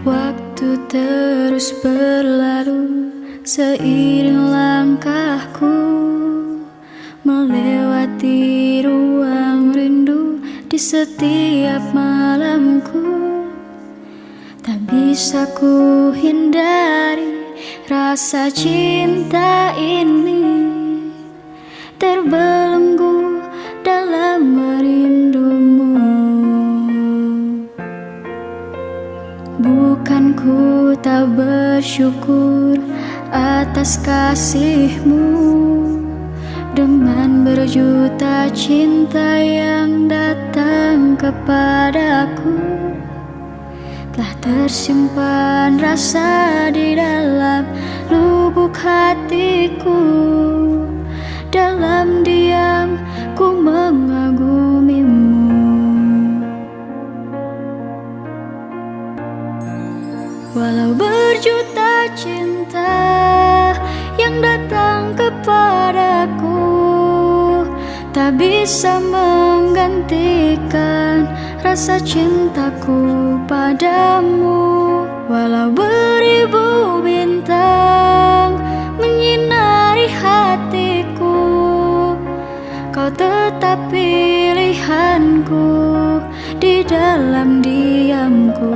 Waktu terus berlalu seiring langkahku melewati ruang rindu di setiap malamku. Tak bisa ku hindari rasa cinta ini terbelenggu dalam merindumu. Bukan ku tak bersyukur atas kasihmu, dengan berjuta cinta yang datang kepadaku. Telah tersimpan rasa di dalam lubuk hatiku. Dalam diam ku mengagumimu. Walau berjuta cinta yang datang kepadaku, tak bisa menggantikan rasa cintaku padamu. Walau beribu bintang menyinari hatiku, kau tetap pilihanku di dalam diamku.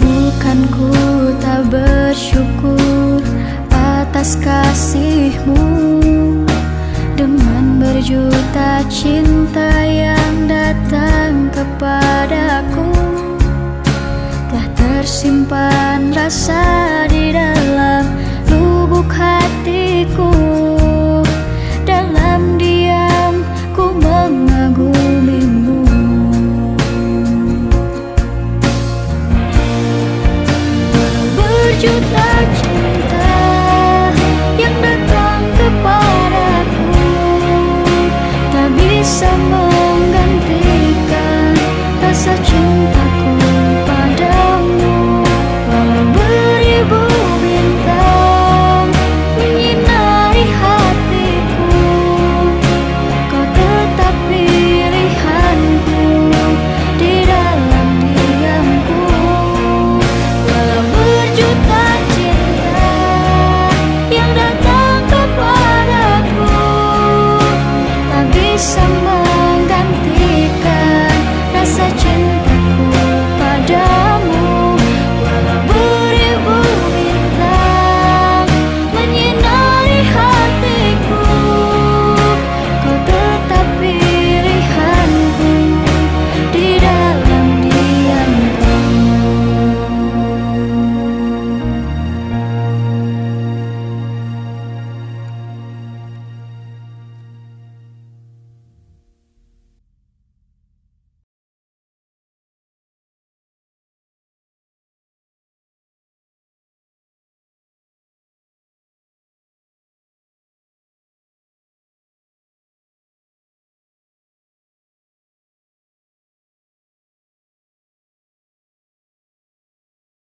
Bukan ku tak bersyukur atas kasihmu, dengan berjuta cinta yang datang kepadaku. Telah tersimpan rasa di dalam lubuk hatiku. Dalam diam ku mengagumimu. Berjuta cinta yang datang kepadaku, tak bisa